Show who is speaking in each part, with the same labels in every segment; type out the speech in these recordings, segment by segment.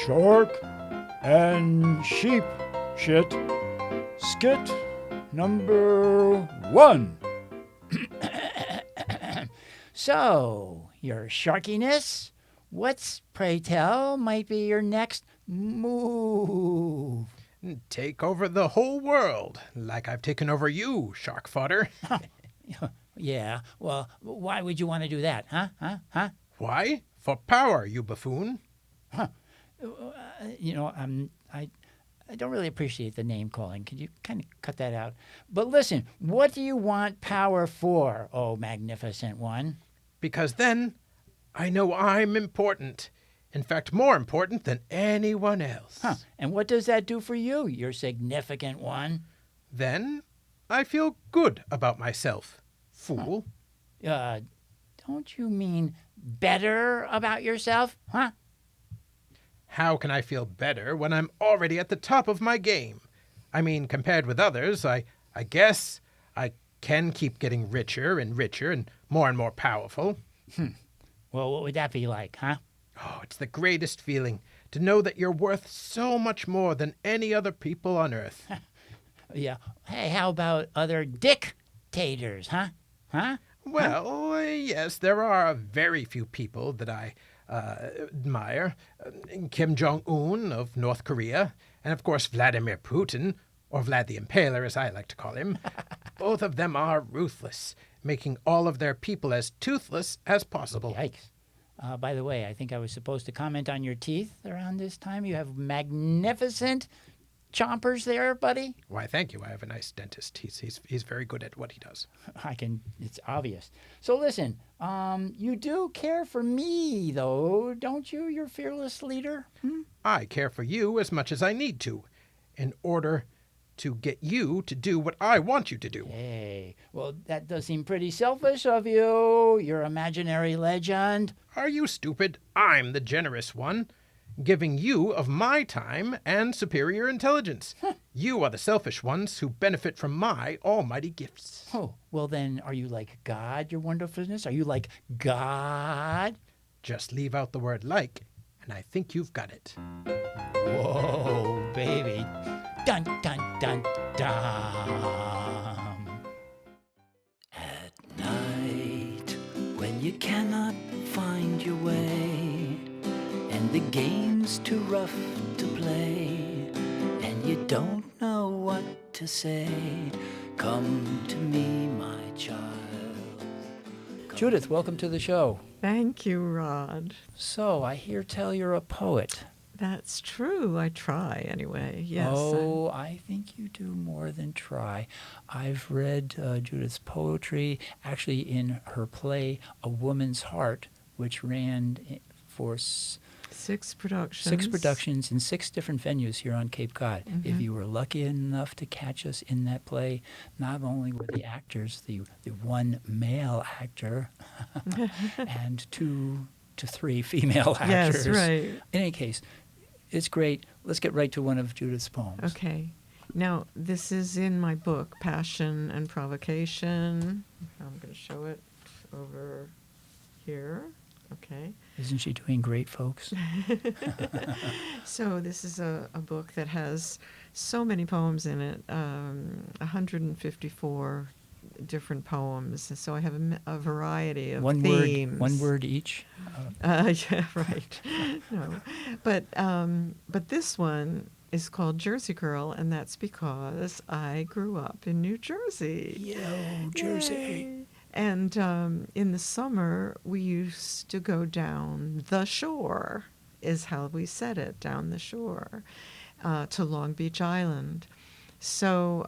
Speaker 1: Shark and sheep shit. Skit number 1.
Speaker 2: So, your sharkiness, what's, pray tell, might be your next move?
Speaker 3: Take over the whole world, like I've taken over you, shark fodder.
Speaker 2: Yeah, well, why would you want to do that, huh?
Speaker 3: Why? For power, you buffoon.
Speaker 2: I don't really appreciate the name calling. Could you kind of cut that out? But listen, what do you want power for, oh magnificent one?
Speaker 3: Because then I know I'm important. In fact, more important than anyone else.
Speaker 2: And what does that do for you, your significant one?
Speaker 3: Then I feel good about myself, fool.
Speaker 2: Don't you mean better about yourself, huh?
Speaker 3: How can I feel better when I'm already at the top of my game? I mean, compared with others, I guess I can keep getting richer and more powerful.
Speaker 2: Well, what would that be like, huh?
Speaker 3: Oh, it's the greatest feeling to know that you're worth so much more than any other people on Earth.
Speaker 2: Yeah. Hey, how about other dictators, huh?
Speaker 3: Well, yes, there are very few people that I admire. Kim Jong-un of North Korea, and of course Vladimir Putin, or Vlad the Impaler as I like to call him. Both of them are ruthless, making all of their people as toothless as possible.
Speaker 2: Yikes. By the way, I think I was supposed to comment on your teeth around this time. You have magnificent chompers there, buddy.
Speaker 3: Why, thank you. I have a nice dentist. He's very good at what he does.
Speaker 2: It's obvious. So listen, you do care for me, though, don't you, your fearless leader?
Speaker 3: I care for you as much as I need to, in order to get you to do what I want you to do.
Speaker 2: Hey, well, that does seem pretty selfish of you, your imaginary legend.
Speaker 3: Are you stupid? I'm the generous one, giving you of my time and superior intelligence. You are the selfish ones who benefit from my almighty gifts.
Speaker 2: Oh, well then, are you like God, your wonderfulness? Are you like God?
Speaker 3: Just leave out the word like, and I think you've got it.
Speaker 2: Whoa, baby. Dun, dun, dun, dun.
Speaker 4: At night, when you cannot find your way, and the game's too rough to play, and you don't know what to say, come to me, my child.
Speaker 2: Judith, welcome to the show.
Speaker 5: Thank you, Rod.
Speaker 2: So, I hear tell you're a poet.
Speaker 5: That's true. I try anyway. Yes.
Speaker 2: Oh, I think you do more than try. I've read Judith's poetry, actually in her play, A Woman's Heart, which ran for
Speaker 5: 6 productions.
Speaker 2: 6 productions in 6 different venues here on Cape Cod. If you were lucky enough to catch us in that play, not only were the actors, the one male actor and 2 to 3 female actors.
Speaker 5: Yes, right.
Speaker 2: In any case, it's great. Let's get right to one of Judith's poems.
Speaker 5: Okay. Now, this is in my book, Passion and Provocation. I'm going to show it over here. Okay.
Speaker 2: Isn't she doing great, folks?
Speaker 5: So this is a book that has so many poems in it, 154 different poems. So I have a variety of themes.
Speaker 2: One word each?
Speaker 5: Yeah, right. No. But this one is called Jersey Girl, and that's because I grew up in New Jersey.
Speaker 2: Yo, Jersey.
Speaker 5: Yay. And in the summer, we used to go down the shore, is how we said it, down the shore, to Long Beach Island. So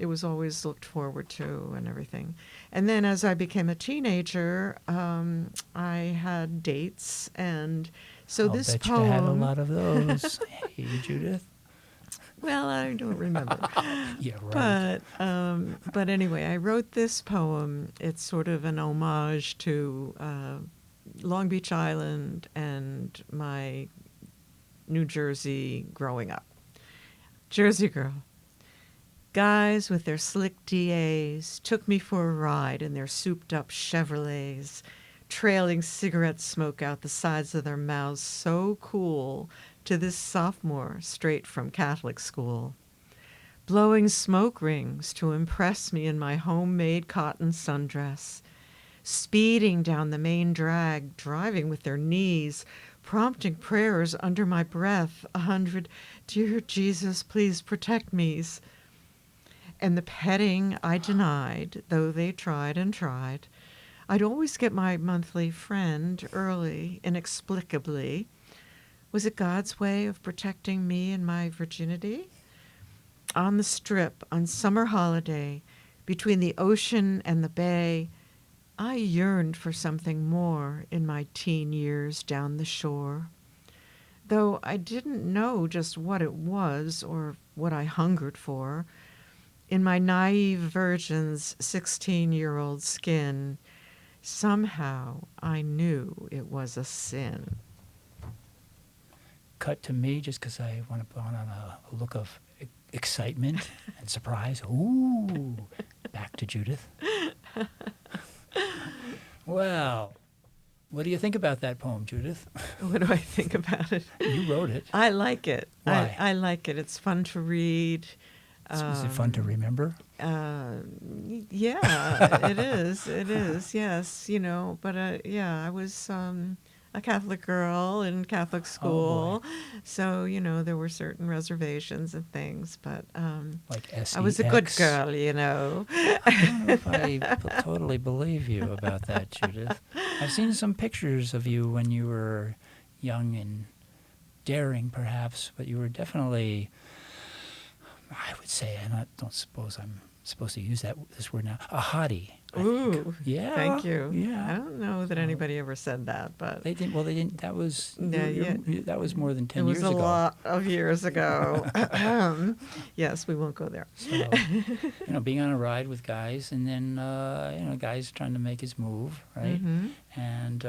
Speaker 5: it was always looked forward to and everything. And then as I became a teenager, I had dates. And so
Speaker 2: I'll
Speaker 5: this
Speaker 2: bet
Speaker 5: poem...
Speaker 2: you had a lot of those. Hey, Judith.
Speaker 5: Well, I don't remember.
Speaker 2: Yeah, right.
Speaker 5: But anyway, I wrote this poem. It's sort of an homage to Long Beach Island and my New Jersey growing up. Jersey Girl. Guys with their slick DAs took me for a ride in their souped-up Chevrolets, trailing cigarette smoke out the sides of their mouths so cool to this sophomore straight from Catholic school, blowing smoke rings to impress me in my homemade cotton sundress, speeding down the main drag, driving with their knees, prompting prayers under my breath, 100, "Dear Jesus, please protect me's." And the petting I denied, though they tried and tried. I'd always get my monthly friend early, inexplicably. Was it God's way of protecting me and my virginity? On the strip, on summer holiday, between the ocean and the bay, I yearned for something more in my teen years down the shore. Though I didn't know just what it was or what I hungered for, in my naive virgin's 16-year-old skin, somehow I knew it was a sin.
Speaker 2: Cut to me just because I want to put on a look of excitement and surprise. Ooh, back to Judith. Well, what do you think about that poem, Judith?
Speaker 5: What do I think about it?
Speaker 2: You wrote it.
Speaker 5: I like it.
Speaker 2: Why?
Speaker 5: I like it. It's fun to read.
Speaker 2: Is it fun to remember?
Speaker 5: Yeah, it is. It is. Yes, you know. But yeah, I was a Catholic girl in Catholic school, so you know there were certain reservations and things. But
Speaker 2: Like S-E-X?
Speaker 5: I was a good girl, you know.
Speaker 2: I don't know if I totally believe you about that, Judith. I've seen some pictures of you when you were young and daring, perhaps, but you were definitely, I would say, and I don't suppose I'm supposed to use this word now, a hottie. I think.
Speaker 5: Ooh,
Speaker 2: Yeah.
Speaker 5: thank you.
Speaker 2: Yeah.
Speaker 5: I don't know that anybody ever said that, but
Speaker 2: They didn't. Well, they didn't. That was.
Speaker 5: Yeah,
Speaker 2: That was more than 10
Speaker 5: it
Speaker 2: years
Speaker 5: was
Speaker 2: ago.
Speaker 5: a lot of years ago. Yes, we won't go there.
Speaker 2: So, being on a ride with guys, and then guys trying to make his move, right?
Speaker 5: Mhm.
Speaker 2: And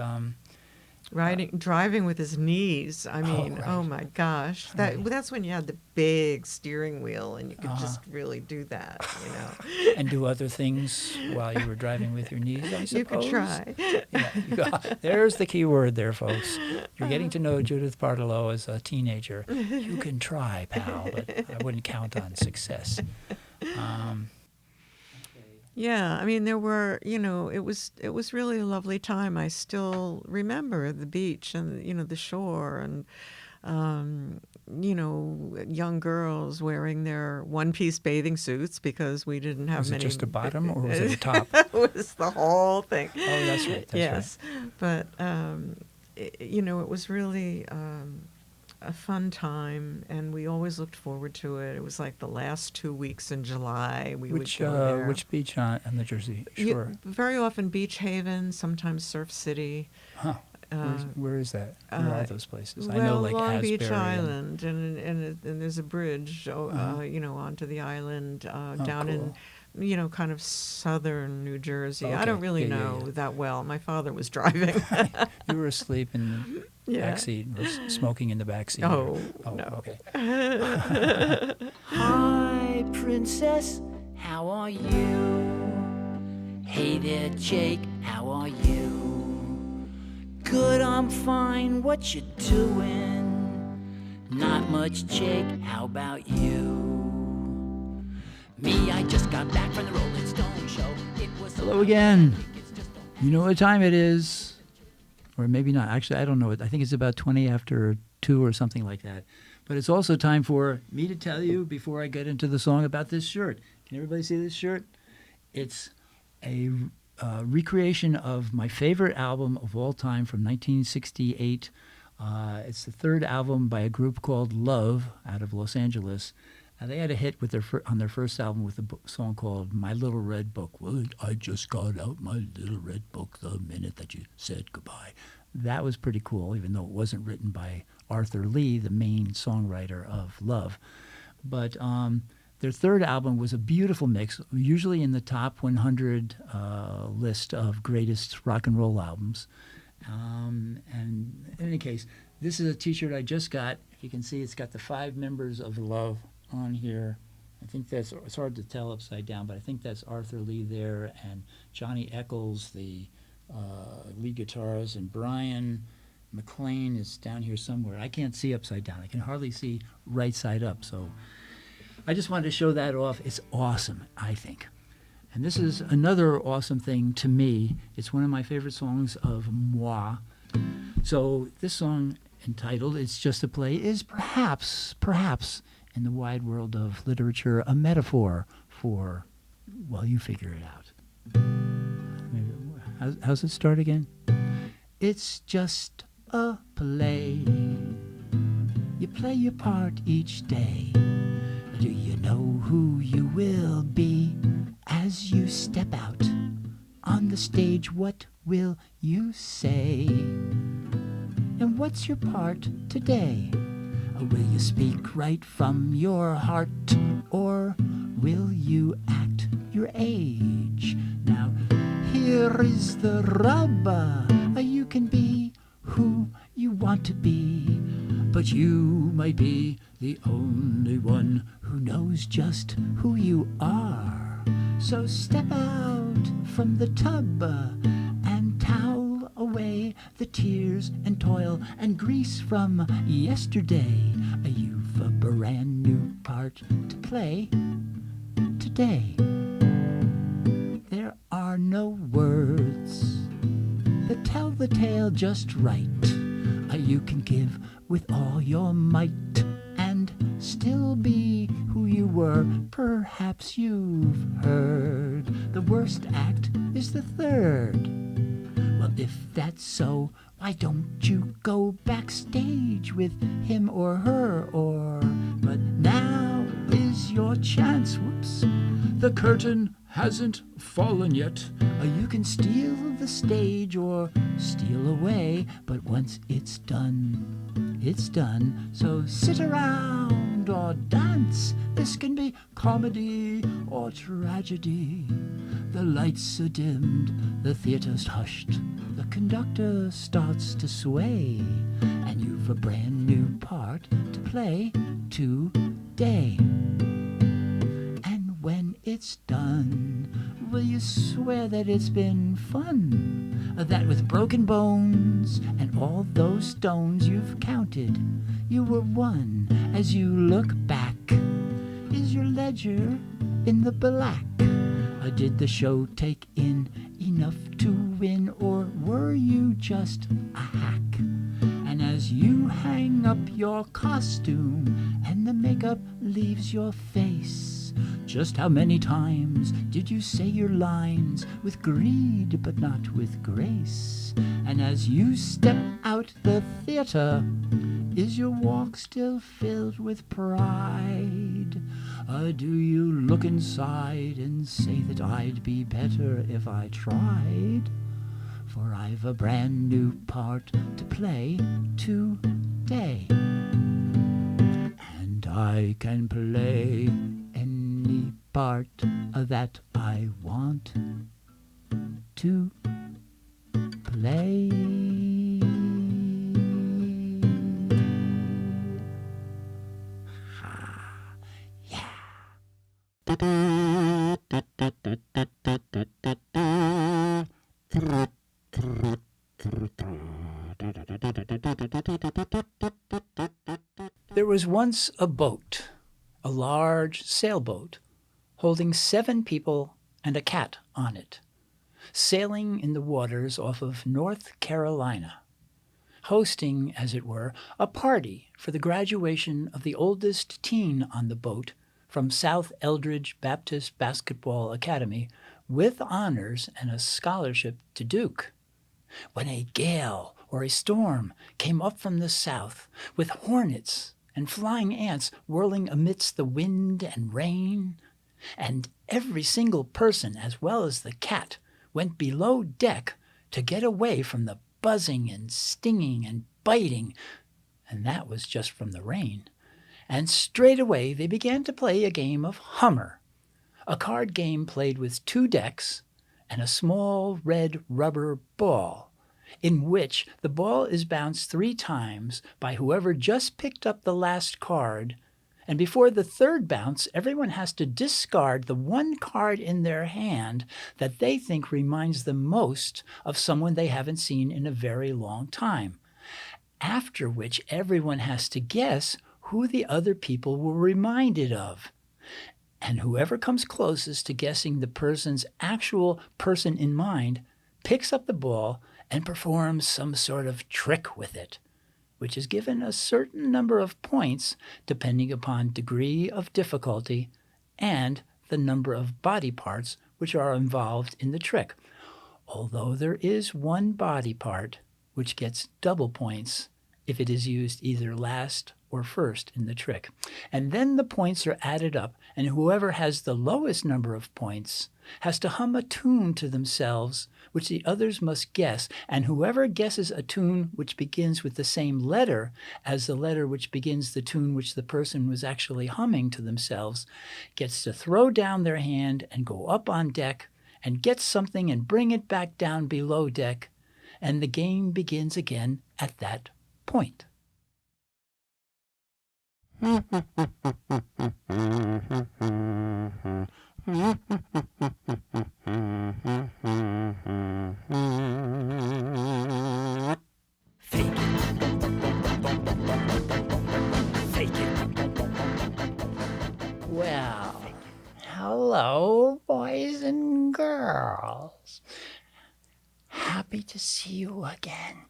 Speaker 5: Driving with his knees. I mean,
Speaker 2: right.
Speaker 5: oh my gosh, that's when you had the big steering wheel and you could just really do that, you know.
Speaker 2: and do other things while you were driving with your knees, I suppose.
Speaker 5: You could try.
Speaker 2: Yeah, there's the key word there, folks. You're getting to know Judith Partelow as a teenager. You can try, pal, but I wouldn't count on success.
Speaker 5: Yeah, I mean, there were, it was really a lovely time. I still remember the beach and, the shore and, young girls wearing their one-piece bathing suits because we didn't have
Speaker 2: Was
Speaker 5: many.
Speaker 2: it just a bottom or was it a top?
Speaker 5: It was the whole thing.
Speaker 2: Oh, that's right.
Speaker 5: Yes, but, it was really a fun time, and we always looked forward to it. It was like the last 2 weeks in July. We would go there.
Speaker 2: Which beach on the Jersey Shore?
Speaker 5: Very often Beach Haven, sometimes Surf City.
Speaker 2: Huh. Where is that? Where are those places? I
Speaker 5: Well,
Speaker 2: know, like
Speaker 5: Long
Speaker 2: Asbury
Speaker 5: Beach Island, and there's a bridge, onto the island down
Speaker 2: cool.
Speaker 5: in, kind of southern New Jersey. I
Speaker 2: Okay.
Speaker 5: don't really
Speaker 2: Yeah,
Speaker 5: know
Speaker 2: yeah.
Speaker 5: that well. My father was driving.
Speaker 2: You were asleep in the
Speaker 5: Yeah.
Speaker 2: backseat, or smoking in the backseat.
Speaker 5: Oh,
Speaker 2: Oh,
Speaker 5: no.
Speaker 2: okay.
Speaker 4: Hi, princess, how are you? Hey there, Jake, how are you? Good, I'm fine, what you doing? Not much, Jake, how about you? Me, I just got back from the Rolling Stone show. It was
Speaker 2: Hello again. You know what time it is. Or maybe not. Actually, I don't know. I think it's about 20 after 2 or something like that. But it's also time for me to tell you, before I get into the song, about this shirt. Can everybody see this shirt? It's a recreation of my favorite album of all time from 1968. It's the third album by a group called Love out of Los Angeles. They had a hit with on their first album with a song called My Little Red Book. Well, I just got out my little red book the minute that you said goodbye. That was pretty cool, even though it wasn't written by Arthur Lee, the main songwriter of Love. But their third album was a beautiful mix, usually in the top 100 list of greatest rock and roll albums. And in any case, this is a T-shirt I just got. If you can see, it's got the 5 members of Love on here. I think it's hard to tell upside down, but I think that's Arthur Lee there, and Johnny Eccles, the lead guitarist, and Brian McLean is down here somewhere. I can't see upside down. I can hardly see right side up. So I just wanted to show that off. It's awesome, I think. And this is another awesome thing to me. It's one of my favorite songs of moi. So this song, entitled It's Just a Play, is perhaps, in the wide world of literature, a metaphor for, well, you figure it out. How's it start again? It's just a play. You play your part each day. Do you know who you will be as you step out on the stage? What will you say? And what's your part today? Will you speak right from your heart, or will you act your age? Now, here is the rub. You can be who you want to be, but you might be the only one who knows just who you are. So step out from the tub and towel away the tears and toil and grease from yesterday. You've a brand new part to play today. There are no words that tell the tale just right. You can give with all your might and still be who you were. Perhaps you've heard the worst act is the third. Well, if that's so, why don't you go backstage with him or her, or... But now is your chance. Whoops.
Speaker 1: The curtain hasn't fallen yet.
Speaker 2: You can steal the stage or steal away, but once it's done, it's done. So sit around or dance. This can be comedy or tragedy. The lights are dimmed, the theater's hushed, the conductor starts to sway, and you've a brand new part to play today. And when it's done, will you swear that it's been fun? That with broken bones and all those stones you've counted, you were one as you look back. Is your ledger in the black? Did the show take in enough to win, or were you just a hack? And as you hang up your costume and the makeup leaves your face, just how many times did you say your lines with greed but not with grace? And as you step out the theater, is your walk still filled with pride? Do you look inside and say that I'd be better if I tried? For I've a brand new part to play today, and I can play any part that I want to play. There was once a boat, a large sailboat, holding 7 people and a cat on it, sailing in the waters off of North Carolina, hosting, as it were, a party for the graduation of the oldest teen on the boat from South Eldridge Baptist Basketball Academy with honors and a scholarship to Duke. When a gale or a storm came up from the south with hornets and flying ants whirling amidst the wind and rain, and every single person, as well as the cat, went below deck to get away from the buzzing and stinging and biting, and that was just from the rain. And straight away they began to play a game of Hummer, a card game played with 2 decks and a small red rubber ball, in which the ball is bounced 3 times by whoever just picked up the last card, and before the 3rd bounce, everyone has to discard the 1 card in their hand that they think reminds them most of someone they haven't seen in a very long time. after which everyone has to guess who the other people were reminded of. And whoever comes closest to guessing the person's actual person in mind picks up the ball and performs some sort of trick with it, which is given a certain number of points depending upon degree of difficulty and the number of body parts which are involved in the trick. Although there is one body part which gets double points if it is used either last or first in the trick. And then the points are added up, and whoever has the lowest number of points has to hum a tune to themselves, which the others must guess, and whoever guesses a tune which begins with the same letter as the letter which begins the tune which the person was actually humming to themselves gets to throw down their hand and go up on deck and get something and bring it back down below deck, and the game begins again at that point.
Speaker 4: Fake it. Fake it.
Speaker 2: Well, hello, boys and girls. Happy to see you again.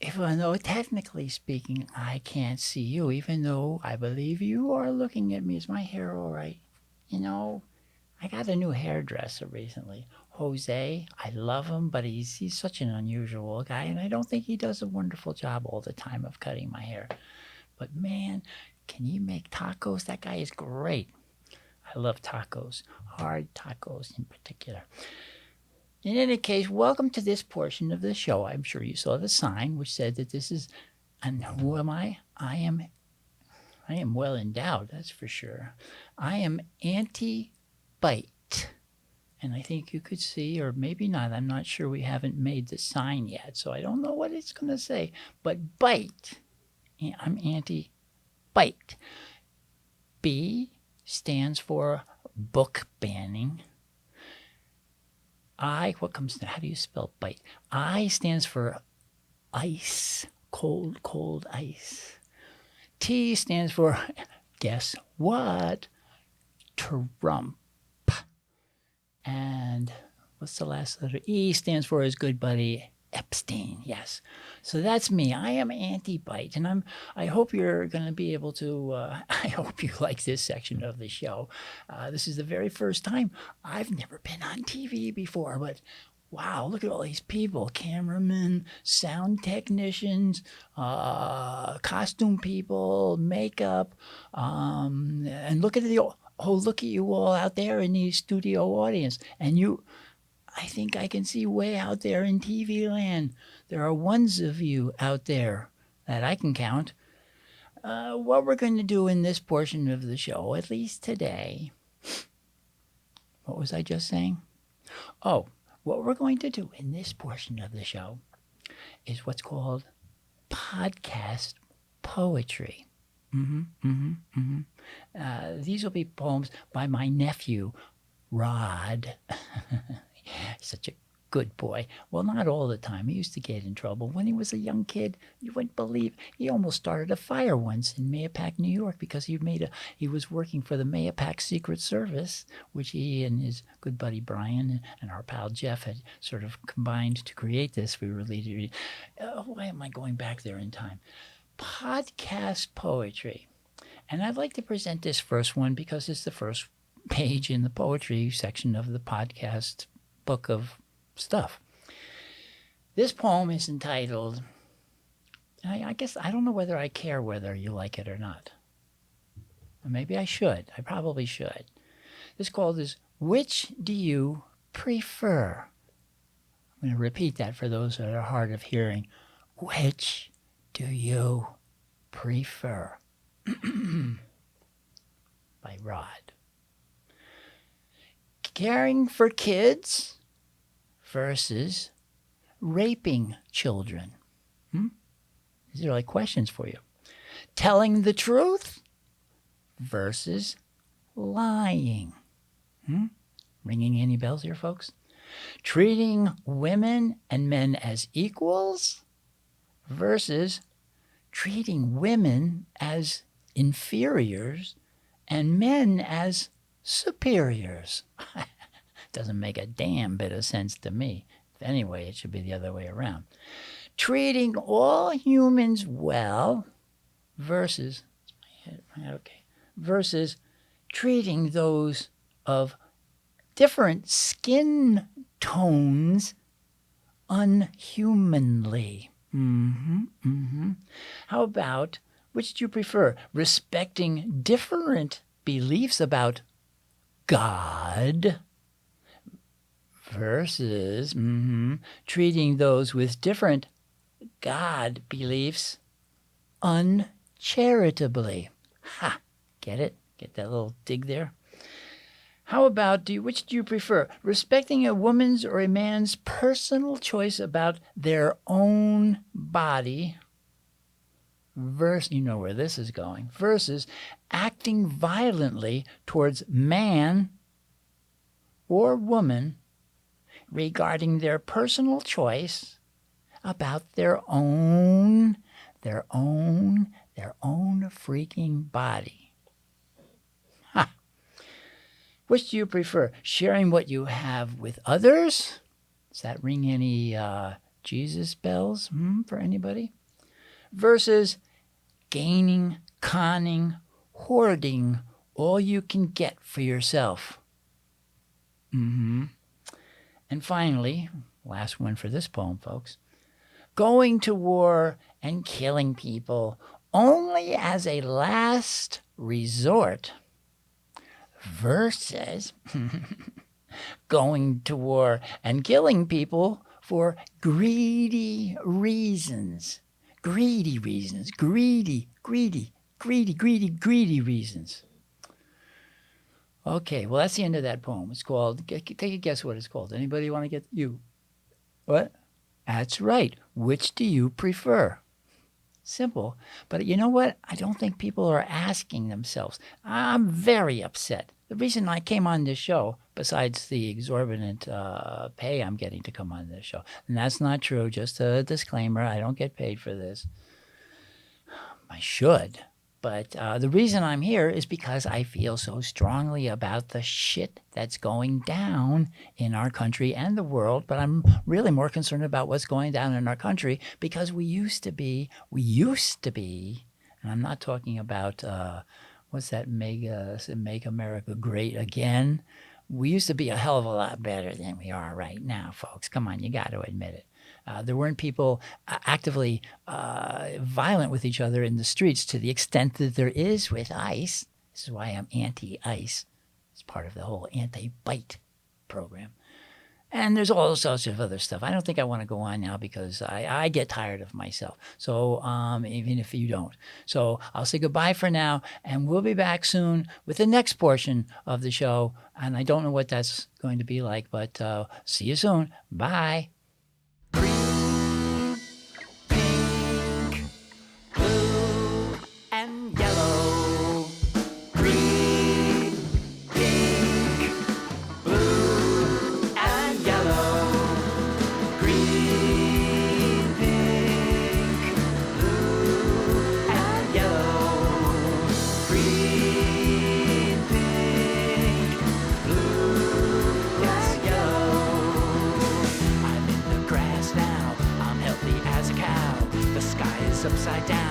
Speaker 2: Even though technically speaking, I can't see you, even though I believe you are looking at me. Is my hair all right? You know, I got a new hairdresser recently. Jose, I love him, but he's such an unusual guy, and I don't think he does a wonderful job all the time of cutting my hair. But man, can he make tacos? That guy is great. I love tacos, hard tacos in particular. In any case, welcome to this portion of the show. I'm sure you saw the sign which said that this is, and who am I? I am well endowed, that's for sure. I am Auntie BITE. And I think you could see, or maybe not, I'm not sure, we haven't made the sign yet, so I don't know what it's going to say. But BITE, I'm Auntie BITE. B stands for book banning. What comes now? How do you spell bite? I stands for ice, cold ice. T stands for, guess what? Trump. And what's the last letter? E stands for his good buddy Epstein. Yes. So that's me. I am Auntie BITE, and I hope you're going to be able to. I hope you like this section of the show. This is the very first time. I've never been on TV before, but wow, look at all these people: cameramen, sound technicians, costume people, makeup, and look at look at you all out there in the studio audience, and you. I think I can see way out there in TV land. There are ones of you out there that I can count. What we're going to do in this portion of the show, at least today. What was I just saying? Oh, what we're going to do in this portion of the show is what's called podcast poetry. These will be poems by my nephew, Rod. Such a good boy. Well, not all the time. He used to get in trouble. When he was a young kid, you wouldn't believe, he almost started a fire once in Mayapack, New York, because he was working for the Mayapack Secret Service, which he and his good buddy Brian and our pal Jeff had sort of combined to create this. We were leading. Why am I going back there in time? Podcast poetry. And I'd like to present this first one because it's the first page in the poetry section of the podcast book of stuff. This poem is entitled, I guess I don't know whether I care whether you like it or not. Or maybe I should. I probably should. This called is Which Do You Prefer? I'm going to repeat that for those that are hard of hearing. Which do you prefer? By Rod. Caring for kids versus raping children. These are like questions for you. Telling the truth versus lying. Ringing any bells here, folks? Treating women and men as equals versus treating women as inferiors and men as superiors. Doesn't make a damn bit of sense to me. Anyway, it should be the other way around. Treating all humans well versus treating those of different skin tones unhumanly. How about, which do you prefer? Respecting different beliefs about God versus treating those with different God beliefs uncharitably. Ha! Get it? Get that little dig there? How about, which do you prefer? Respecting a woman's or a man's personal choice about their own body versus, you know where this is going, versus acting violently towards man or woman regarding their personal choice about their own freaking body. Ha! Which do you prefer? Sharing what you have with others? Does that ring any Jesus bells for anybody? Versus gaining, conning, hoarding all you can get for yourself. And finally, last one for this poem, folks. Going to war and killing people only as a last resort versus going to war and killing people for greedy reasons. Greedy reasons. Greedy reasons. Okay, well, that's the end of that poem. It's called, take a guess what it's called. Anybody want to get, you? What? That's right. Which do you prefer? Simple. But you know what? I don't think people are asking themselves. I'm very upset. The reason I came on this show, besides the exorbitant pay I'm getting to come on this show, and that's not true, just a disclaimer, I don't get paid for this. I should. But the reason I'm here is because I feel so strongly about the shit that's going down in our country and the world. But I'm really more concerned about what's going down in our country because we used to be, and I'm not talking about, what's that, Make America Great Again? We used to be a hell of a lot better than we are right now, folks. Come on, you got to admit it. There weren't people actively violent with each other in the streets to the extent that there is with ICE. This is why I'm anti-ICE. It's part of the whole anti-bite program. And there's all sorts of other stuff. I don't think I want to go on now because I get tired of myself. So even if you don't. So I'll say goodbye for now, and we'll be back soon with the next portion of the show. And I don't know what that's going to be like, but see you soon. Bye.
Speaker 4: Green, pink, blue, and yellow. Green, pink, blue, and yellow. Green, pink, blue, and yellow. Green, pink, blue, and yellow. I'm in the grass now, I'm healthy as a cow. The sky is upside down.